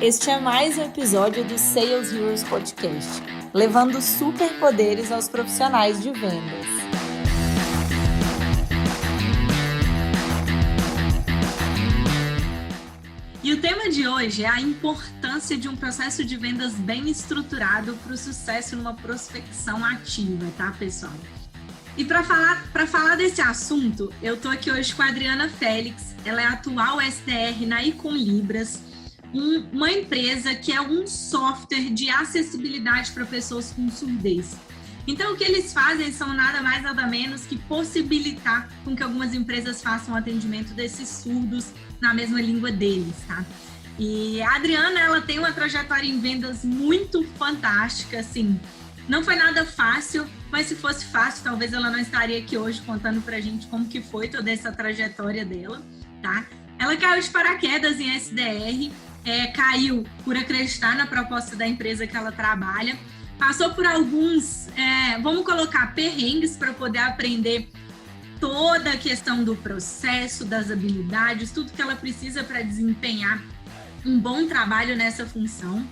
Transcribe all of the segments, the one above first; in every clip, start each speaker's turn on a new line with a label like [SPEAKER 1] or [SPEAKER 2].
[SPEAKER 1] Este é mais um episódio do Sales Heroes Podcast, levando superpoderes aos profissionais de vendas. E o tema de hoje é a importância de um processo de vendas bem estruturado para o sucesso numa prospecção ativa, tá, pessoal? E para falar desse assunto, eu tô aqui hoje com a Adriana Félix. Ela é atual SDR na Icon Libras, uma empresa que é um software de acessibilidade para pessoas com surdez. Então, o que eles fazem são nada mais nada menos que possibilitar com que algumas empresas façam o atendimento desses surdos na mesma língua deles, tá? E a Adriana, ela tem uma trajetória em vendas muito fantástica, assim. Não foi nada fácil, mas se fosse fácil, talvez ela não estaria aqui hoje contando pra gente como que foi toda essa trajetória dela, tá? Ela caiu de paraquedas em SDR, caiu por acreditar na proposta da empresa que ela trabalha, passou por alguns, vamos colocar, perrengues para poder aprender toda a questão do processo, das habilidades, tudo que ela precisa para desempenhar um bom trabalho nessa função,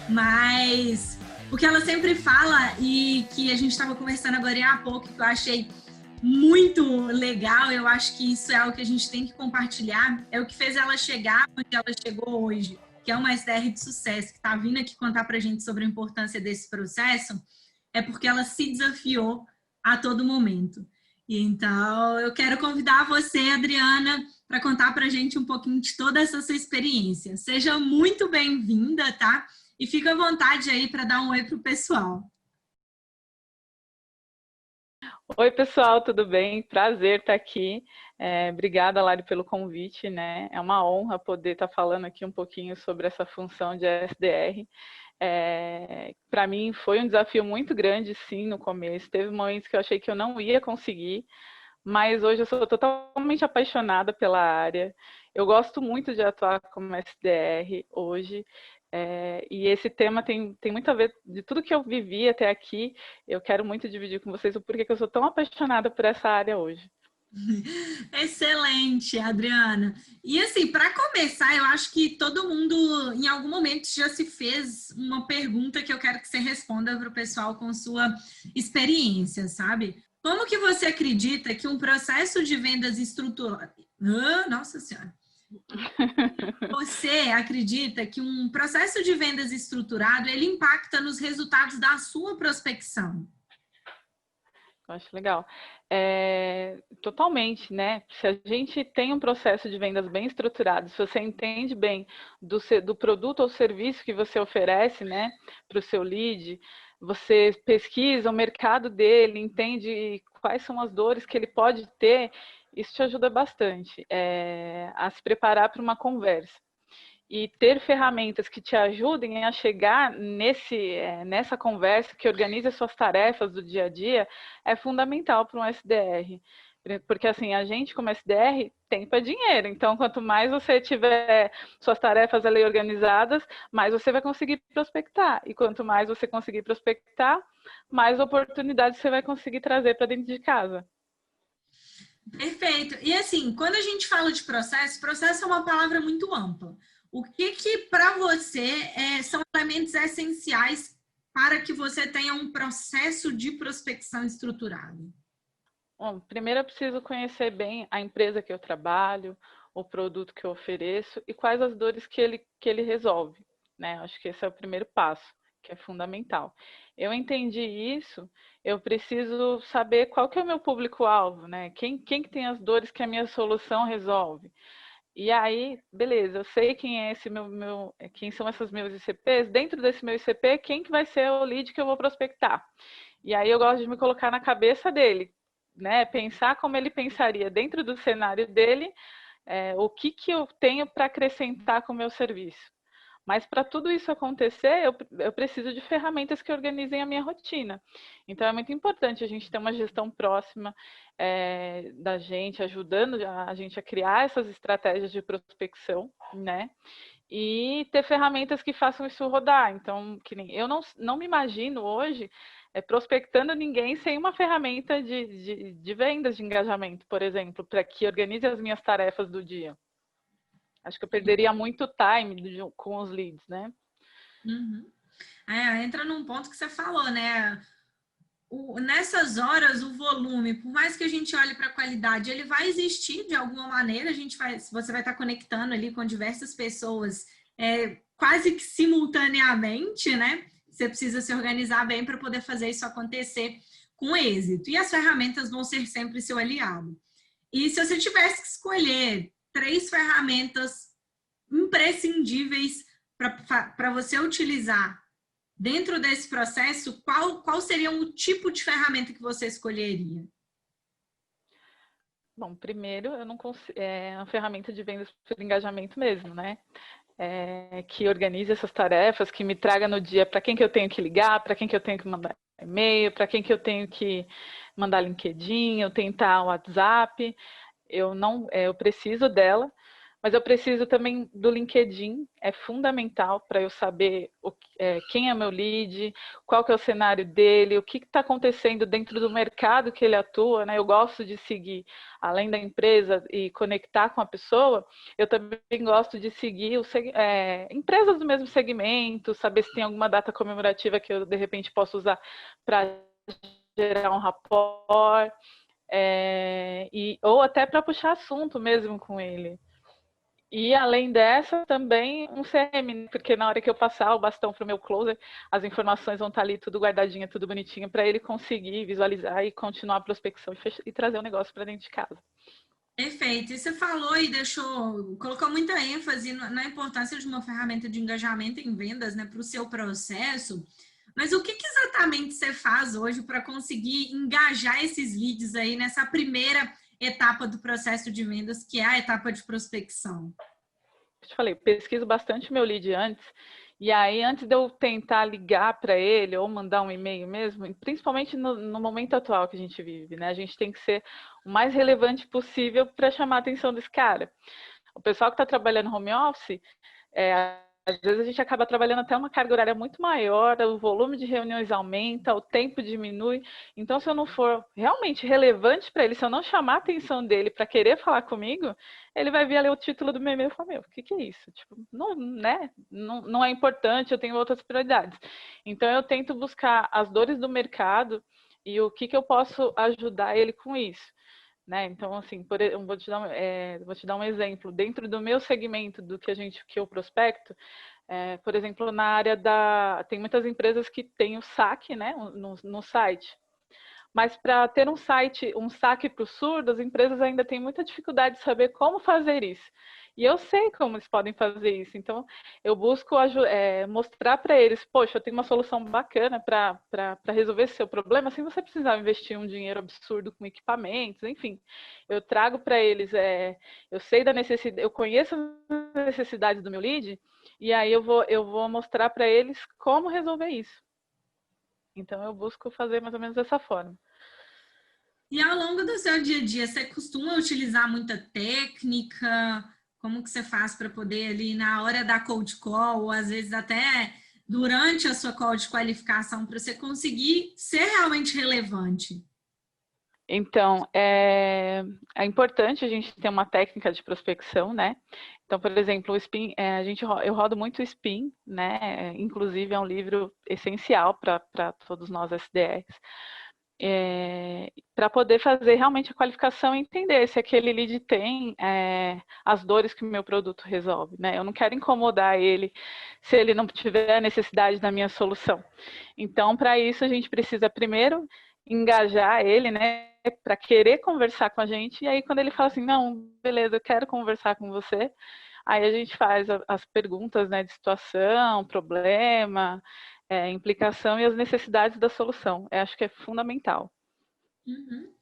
[SPEAKER 1] mas o que ela sempre fala e que a gente estava conversando agora há pouco, que eu achei muito legal, eu acho que isso é algo que a gente tem que compartilhar, é o que fez ela chegar onde ela chegou hoje, que é uma SDR de sucesso, que está vindo aqui contar para a gente sobre a importância desse processo, é porque ela se desafiou a todo momento. E então, eu quero convidar você, Adriana, para contar para a gente um pouquinho de toda essa sua experiência. Seja muito bem-vinda, tá? E fica à vontade aí para dar um oi para o pessoal.
[SPEAKER 2] Oi, pessoal, tudo bem? Prazer estar aqui. Obrigada, Lari, pelo convite, né? É uma honra poder estar falando aqui um pouquinho sobre essa função de SDR. Para mim foi um desafio muito grande, sim, no começo. Teve momentos que eu achei que eu não ia conseguir, mas hoje eu sou totalmente apaixonada pela área. Eu gosto muito de atuar como SDR hoje. E esse tema tem muito a ver de tudo que eu vivi até aqui. Eu quero muito dividir com vocês o porquê que eu sou tão apaixonada por essa área hoje.
[SPEAKER 1] Excelente, Adriana. E assim, para começar, eu acho que todo mundo, em algum momento, já se fez uma pergunta que eu quero que você responda para o pessoal com sua experiência, sabe? Como que você acredita que um processo de vendas estruturado... nossa Senhora! Você acredita que um processo de vendas estruturado, ele impacta nos resultados da sua prospecção?
[SPEAKER 2] Eu acho legal. Totalmente, né? Se a gente tem um processo de vendas bem estruturado, se você entende bem do produto ou serviço que você oferece, né, para o seu lead, você pesquisa o mercado dele, entende quais são as dores que ele pode ter, isso te ajuda bastante a se preparar para uma conversa. E ter ferramentas que te ajudem a chegar nessa conversa, que organize as suas tarefas do dia a dia, é fundamental para um SDR. Porque assim, a gente como SDR, tempo é dinheiro. Então, quanto mais você tiver suas tarefas ali organizadas, mais você vai conseguir prospectar. E quanto mais você conseguir prospectar, mais oportunidades você vai conseguir trazer para dentro de casa.
[SPEAKER 1] Perfeito. E assim, quando a gente fala de processo, processo é uma palavra muito ampla. O que para você são elementos essenciais para que você tenha um processo de prospecção estruturado?
[SPEAKER 2] Bom, primeiro eu preciso conhecer bem a empresa que eu trabalho, o produto que eu ofereço e quais as dores que ele resolve, né? Acho que esse é o primeiro passo, que é fundamental. Eu entendi isso, eu preciso saber qual que é o meu público-alvo, né? Quem que tem as dores que a minha solução resolve? E aí, beleza, eu sei quem é quem são esses meus ICPs. Dentro desse meu ICP, quem que vai ser o lead que eu vou prospectar? E aí eu gosto de me colocar na cabeça dele, né? Pensar como ele pensaria dentro do cenário dele, o que eu tenho para acrescentar com o meu serviço. Mas para tudo isso acontecer, eu preciso de ferramentas que organizem a minha rotina. Então é muito importante a gente ter uma gestão próxima da gente, ajudando a gente a criar essas estratégias de prospecção, né? E ter ferramentas que façam isso rodar. Então, que nem eu não me imagino hoje prospectando ninguém sem uma ferramenta de vendas de engajamento, por exemplo, para que organize as minhas tarefas do dia. Acho que eu perderia muito time com os leads, né?
[SPEAKER 1] Uhum. Entra num ponto que você falou, né? Nessas horas, o volume, por mais que a gente olhe para a qualidade, ele vai existir de alguma maneira. Você vai estar conectando ali com diversas pessoas, quase que simultaneamente, né? Você precisa se organizar bem para poder fazer isso acontecer com êxito. E as ferramentas vão ser sempre seu aliado. E se você tivesse que escolher 3 ferramentas imprescindíveis para você utilizar dentro desse processo, qual seria o tipo de ferramenta que você escolheria?
[SPEAKER 2] Bom, primeiro, eu não consigo, é uma ferramenta de vendas por engajamento mesmo, né? Que organize essas tarefas, que me traga no dia para quem que eu tenho que ligar, para quem que eu tenho que mandar e-mail, para quem que eu tenho que mandar LinkedIn, eu tentar o WhatsApp. Eu preciso dela, mas eu preciso também do LinkedIn, é fundamental para eu saber quem é meu lead, qual que é o cenário dele, o que está acontecendo dentro do mercado que ele atua, né? Eu gosto de seguir, além da empresa e conectar com a pessoa, eu também gosto de seguir empresas do mesmo segmento, saber se tem alguma data comemorativa que eu, de repente, posso usar para gerar um rapport, ou até para puxar assunto mesmo com ele. E além dessa, também um CRM, porque na hora que eu passar o bastão para o meu closer, as informações vão estar ali tudo guardadinha, tudo bonitinho, para ele conseguir visualizar e continuar a prospecção e trazer o negócio para dentro de casa.
[SPEAKER 1] Perfeito. E você falou e colocou muita ênfase na importância de uma ferramenta de engajamento em vendas, né, para o seu processo. Mas o que exatamente você faz hoje para conseguir engajar esses leads aí nessa primeira etapa do processo de vendas, que é a etapa de prospecção?
[SPEAKER 2] Eu te falei, pesquiso bastante meu lead antes, e aí antes de eu tentar ligar para ele ou mandar um e-mail mesmo, principalmente no momento atual que a gente vive, né? A gente tem que ser o mais relevante possível para chamar a atenção desse cara. O pessoal que está trabalhando home office, às vezes a gente acaba trabalhando até uma carga horária muito maior, o volume de reuniões aumenta, o tempo diminui. Então, se eu não for realmente relevante para ele, se eu não chamar a atenção dele para querer falar comigo, ele vai ver ali o título do meu e-mail e falar, meu, o que é isso? Tipo, não, né? Não é importante, eu tenho outras prioridades. Então, eu tento buscar as dores do mercado e o que eu posso ajudar ele com isso. Né? Então, assim, vou te dar um exemplo. Dentro do meu segmento, que eu prospecto, por exemplo, na área tem muitas empresas que têm o saque, né, no site. Mas para ter um saque para o surdo, as empresas ainda têm muita dificuldade de saber como fazer isso. E eu sei como eles podem fazer isso. Então, eu busco mostrar para eles, poxa, eu tenho uma solução bacana para resolver esse seu problema, sem você precisar investir um dinheiro absurdo com equipamentos, enfim. Eu trago para eles, eu sei da necessidade, eu conheço as necessidades do meu lead, e aí eu vou mostrar para eles como resolver isso. Então, eu busco fazer mais ou menos dessa forma.
[SPEAKER 1] E ao longo do seu dia a dia, você costuma utilizar muita técnica? Como que você faz para poder ali na hora da cold call, ou às vezes até durante a sua call de qualificação, para você conseguir ser realmente relevante?
[SPEAKER 2] Então, é importante a gente ter uma técnica de prospecção, né? Então, por exemplo, o Spin, eu rodo muito o Spin, né? Inclusive é um livro essencial para todos nós SDRs, para poder fazer realmente a qualificação e entender se aquele lead tem as dores que o meu produto resolve, né? Eu não quero incomodar ele se ele não tiver a necessidade da minha solução. Então, para isso, a gente precisa primeiro engajar ele, né? Para querer conversar com a gente, e aí quando ele fala assim, não, beleza, eu quero conversar com você, aí a gente faz as perguntas, né, de situação, problema, implicação e as necessidades da solução. Eu acho que é fundamental.
[SPEAKER 1] Uhum.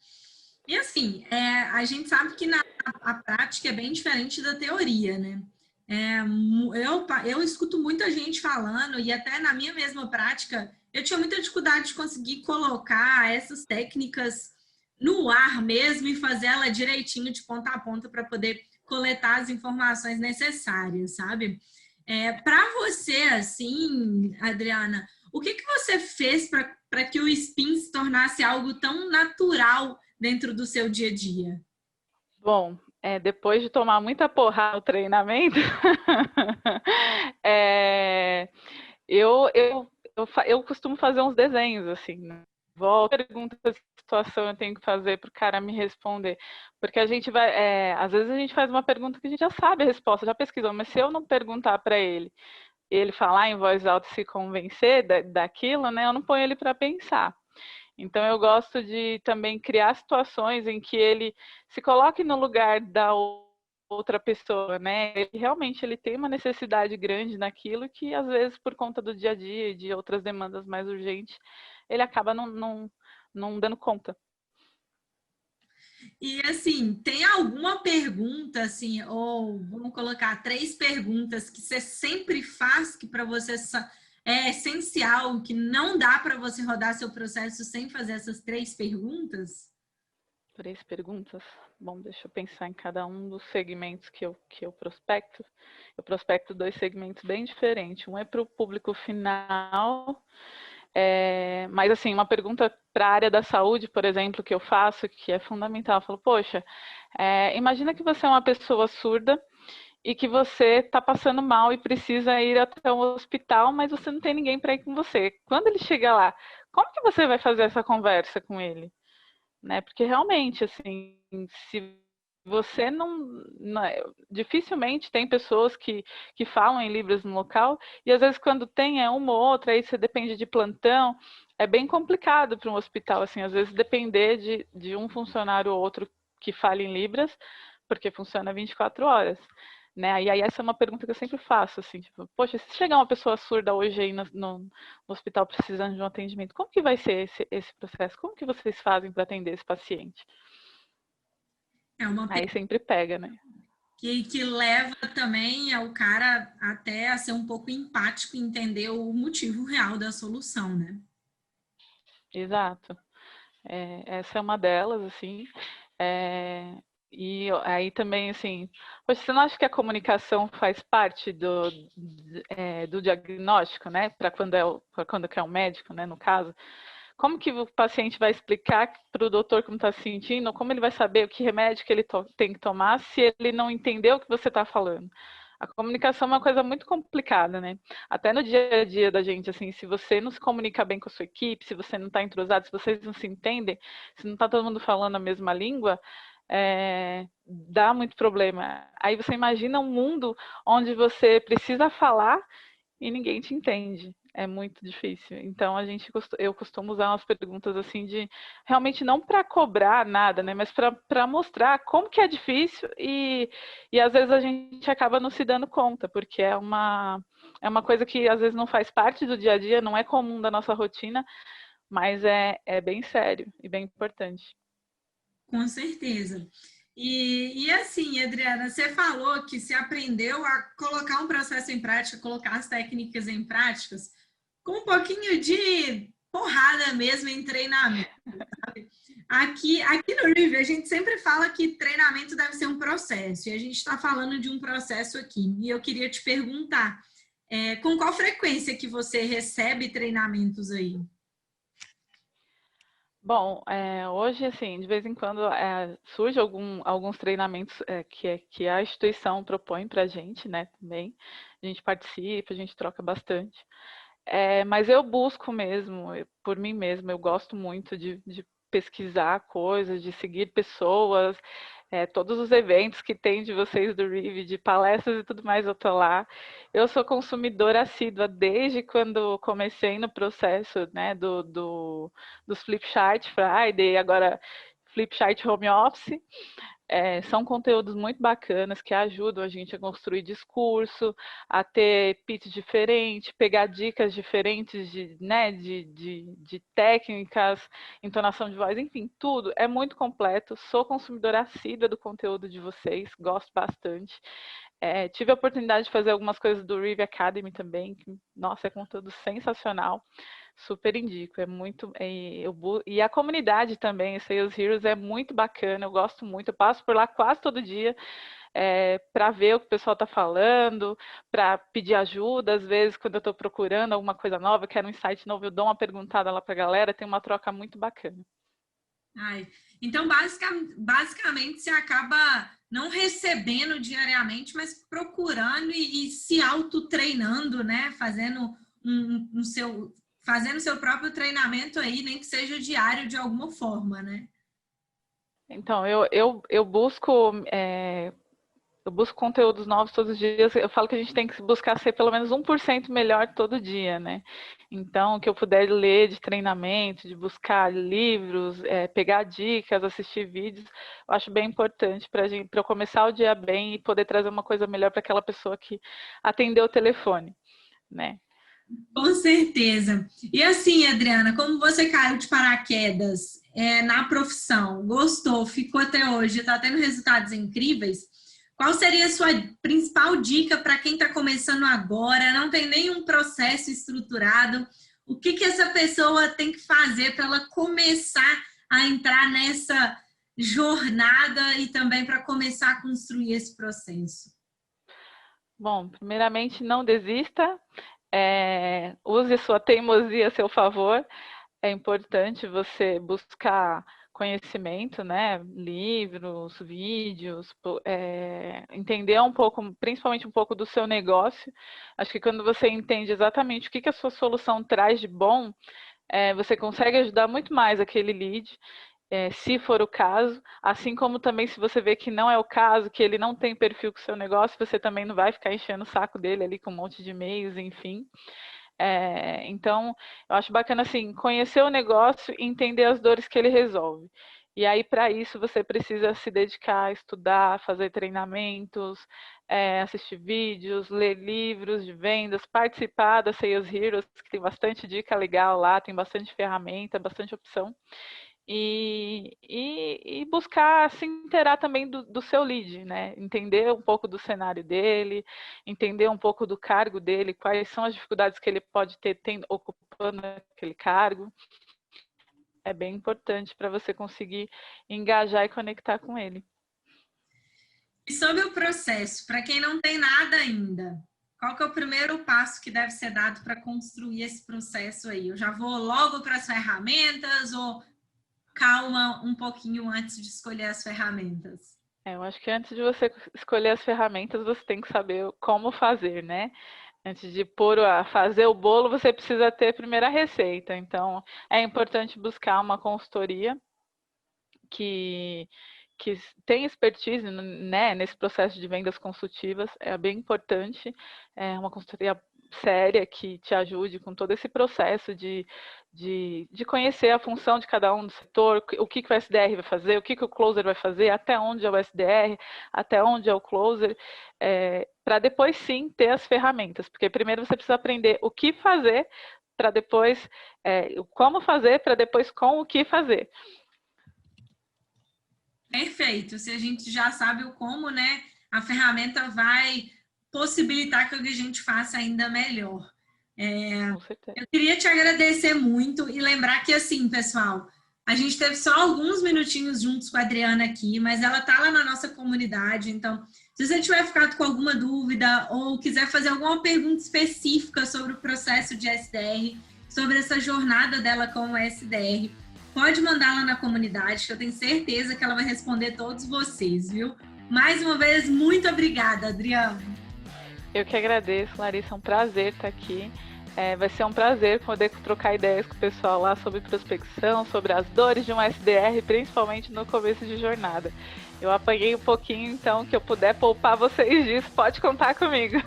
[SPEAKER 1] E assim, a gente sabe que a prática é bem diferente da teoria, né? Eu escuto muita gente falando, e até na minha mesma prática, eu tinha muita dificuldade de conseguir colocar essas técnicas no ar mesmo e fazer ela direitinho de ponta a ponta para poder coletar as informações necessárias, sabe? Para você, assim, Adriana, o que você fez para que o spin se tornasse algo tão natural dentro do seu dia a dia?
[SPEAKER 2] Bom, depois de tomar muita porrada no treinamento, eu costumo fazer uns desenhos, assim, né? Volta, pergunta a situação eu tenho que fazer para o cara me responder. Porque a gente vai, às vezes a gente faz uma pergunta que a gente já sabe a resposta, já pesquisou, mas se eu não perguntar para ele falar em voz alta e se convencer daquilo, né, eu não ponho ele para pensar. Então eu gosto de também criar situações em que ele se coloque no lugar da outra pessoa, né? Ele realmente ele tem uma necessidade grande naquilo que às vezes por conta do dia a dia e de outras demandas mais urgentes, ele acaba não dando conta.
[SPEAKER 1] E assim, tem alguma pergunta, assim, ou vamos colocar 3 perguntas que você sempre faz, que para você é essencial, que não dá para você rodar seu processo sem fazer essas 3 perguntas?
[SPEAKER 2] 3 perguntas. Bom, deixa eu pensar em cada um dos segmentos que eu prospecto. Eu prospecto 2 segmentos bem diferentes. Um é para o público final, mas assim, uma pergunta para a área da saúde, por exemplo, que eu faço, que é fundamental. Eu falo, poxa, imagina que você é uma pessoa surda e que você está passando mal e precisa ir até um hospital, mas você não tem ninguém para ir com você. Quando ele chega lá, como que você vai fazer essa conversa com ele? Né? Porque realmente, assim, se você dificilmente tem pessoas que falam em Libras no local, e às vezes quando tem é uma ou outra, aí você depende de plantão, é bem complicado para um hospital, assim, às vezes depender de um funcionário ou outro que fale em Libras, porque funciona 24 horas. Né? E aí essa é uma pergunta que eu sempre faço, assim, tipo, poxa, se chegar uma pessoa surda hoje aí no hospital precisando de um atendimento, como que vai ser esse processo? Como que vocês fazem para atender esse paciente?
[SPEAKER 1] É uma
[SPEAKER 2] Aí sempre pega, né?
[SPEAKER 1] que leva também o cara até a ser um pouco empático e entender o motivo real da solução, né?
[SPEAKER 2] Exato. Essa é uma delas, assim. E aí também, assim, poxa, você não acha que a comunicação faz parte do diagnóstico, né? Para quando quer um médico, né, no caso? Como que o paciente vai explicar para o doutor como está se sentindo? Como ele vai saber o que remédio que ele tem que tomar se ele não entendeu o que você está falando? A comunicação é uma coisa muito complicada, né? Até no dia a dia da gente, assim, se você não se comunica bem com a sua equipe, se você não está entrosado, se vocês não se entendem, se não está todo mundo falando a mesma língua, dá muito problema. Aí você imagina um mundo onde você precisa falar e ninguém te entende. É muito difícil. Então eu costumo usar umas perguntas assim de realmente não para cobrar nada, né? Mas para mostrar como que é difícil e às vezes a gente acaba não se dando conta, porque é uma coisa que às vezes não faz parte do dia a dia, não é comum da nossa rotina, mas é bem sério e bem importante.
[SPEAKER 1] Com certeza. E assim, Adriana, você falou que se aprendeu a colocar um processo em prática, colocar as técnicas em práticas, com um pouquinho de porrada mesmo em treinamento. Sabe? Aqui no Rive, a gente sempre fala que treinamento deve ser um processo, e a gente está falando de um processo aqui. E eu queria te perguntar, com qual frequência que você recebe treinamentos aí?
[SPEAKER 2] Bom, hoje, assim, de vez em quando surge alguns treinamentos que a instituição propõe para a gente, né, também. A gente participa, a gente troca bastante. Mas eu busco mesmo, por mim mesma, eu gosto muito de pesquisar coisas, de seguir pessoas, todos os eventos que tem de vocês do Rive, de palestras e tudo mais, eu tô lá. Eu sou consumidora assídua desde quando comecei no processo, né, dos Flipchart Friday, agora Flipchart Home Office. São conteúdos muito bacanas que ajudam a gente a construir discurso, a ter pitch diferente, pegar dicas diferentes né, de técnicas, entonação de voz, enfim, tudo. É muito completo. Sou consumidora assídua do conteúdo de vocês, gosto bastante. Tive a oportunidade de fazer algumas coisas do Rive Academy também, que, nossa, é conteúdo sensacional. Super indico, é muito. E a comunidade também, Sales Heroes, é muito bacana, eu gosto muito, eu passo por lá quase todo dia para ver o que o pessoal está falando, para pedir ajuda, às vezes, quando eu estou procurando alguma coisa nova, quero um insight novo, eu dou uma perguntada lá para a galera, tem uma troca muito bacana.
[SPEAKER 1] Ai, então, basicamente, você acaba não recebendo diariamente, mas procurando e se autotreinando, né? Fazendo seu próprio treinamento aí, nem que seja diário de alguma forma, né?
[SPEAKER 2] Então, eu busco conteúdos novos todos os dias. Eu falo que a gente tem que buscar ser pelo menos 1% melhor todo dia, né? Então, o que eu puder ler de treinamento, de buscar livros, pegar dicas, assistir vídeos, eu acho bem importante para eu começar o dia bem e poder trazer uma coisa melhor para aquela pessoa que atendeu o telefone, né?
[SPEAKER 1] Com certeza. E assim, Adriana, como você caiu de paraquedas na profissão, gostou, ficou até hoje, está tendo resultados incríveis, qual seria a sua principal dica para quem está começando agora, não tem nenhum processo estruturado? O que essa pessoa tem que fazer para ela começar a entrar nessa jornada e também para começar a construir esse processo?
[SPEAKER 2] Bom, primeiramente, não desista. Use sua teimosia a seu favor. É importante você buscar conhecimento, né? Livros, vídeos, entender um pouco, principalmente um pouco do seu negócio. Acho que quando você entende exatamente o que a sua solução traz de bom, você consegue ajudar muito mais aquele lead. Se for o caso, assim como também se você vê que não é o caso, que ele não tem perfil com o seu negócio, você também não vai ficar enchendo o saco dele ali com um monte de e-mails, enfim. Então, eu acho bacana assim, conhecer o negócio e entender as dores que ele resolve. E aí, para isso, você precisa se dedicar a estudar, fazer treinamentos, assistir vídeos, ler livros de vendas, participar da Sales Heroes, que tem bastante dica legal lá, tem bastante ferramenta, bastante opção. E buscar se inteirar também do seu lead, né? Entender um pouco do cenário dele, entender um pouco do cargo dele, quais são as dificuldades que ele pode ter ocupando aquele cargo. É bem importante para você conseguir engajar e conectar com ele.
[SPEAKER 1] E sobre o processo, para quem não tem nada ainda, qual que é o primeiro passo que deve ser dado para construir esse processo aí? Eu já vou logo para as ferramentas ou calma um pouquinho antes de escolher as ferramentas?
[SPEAKER 2] Eu acho que antes de você escolher as ferramentas, você tem que saber como fazer, né? Antes de fazer o bolo, você precisa ter a primeira receita. Então, é importante buscar uma consultoria que tem expertise, né, nesse processo de vendas consultivas. É bem importante. É uma consultoria séria que te ajude com todo esse processo de conhecer a função de cada um do setor, o que o SDR vai fazer, o que o closer vai fazer, até onde é o SDR, até onde é o closer, para depois sim ter as ferramentas, porque primeiro você precisa aprender o que fazer, para depois, como fazer, para depois com o que fazer.
[SPEAKER 1] Perfeito. Se a gente já sabe o como, né, a ferramenta vai possibilitar que a gente faça ainda melhor.
[SPEAKER 2] Com certeza.
[SPEAKER 1] Eu queria te agradecer muito e lembrar que, assim, pessoal, a gente teve só alguns minutinhos juntos com a Adriana aqui, mas ela tá lá na nossa comunidade, então, se você tiver ficado com alguma dúvida ou quiser fazer alguma pergunta específica sobre o processo de SDR, sobre essa jornada dela como SDR, pode mandar lá na comunidade, que eu tenho certeza que ela vai responder todos vocês, viu? Mais uma vez, muito obrigada, Adriana.
[SPEAKER 2] Eu que agradeço, Larissa, é um prazer estar aqui. Vai ser um prazer poder trocar ideias com o pessoal lá sobre prospecção, sobre as dores de um SDR, principalmente no começo de jornada. Eu apanhei um pouquinho, então, que eu puder poupar vocês disso, pode contar comigo.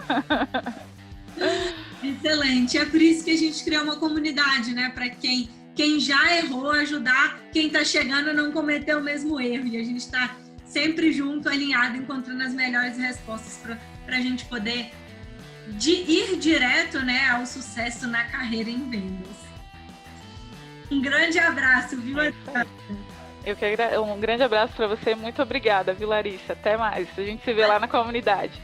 [SPEAKER 1] Excelente, é por isso que a gente criou uma comunidade, né? Para quem já errou, ajudar quem está chegando a não cometer o mesmo erro. E a gente está sempre junto, alinhado, encontrando as melhores respostas para a gente poder ir direto, né, ao sucesso na carreira em vendas. Um grande abraço, viu?
[SPEAKER 2] Um grande abraço para você, muito obrigada, viu, Larissa? Até mais, a gente se vê lá na comunidade.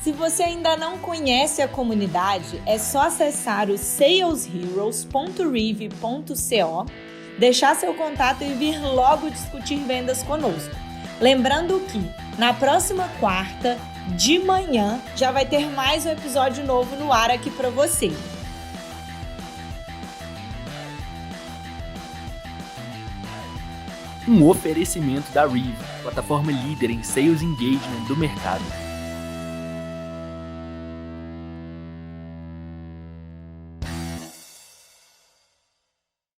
[SPEAKER 3] Se você ainda não conhece a comunidade, é só acessar o salesheroes.rive.co, deixar seu contato e vir logo discutir vendas conosco. Lembrando que na próxima quarta, de manhã, já vai ter mais um episódio novo no ar aqui para você.
[SPEAKER 4] Um oferecimento da Reeve, plataforma líder em Sales Engagement do mercado.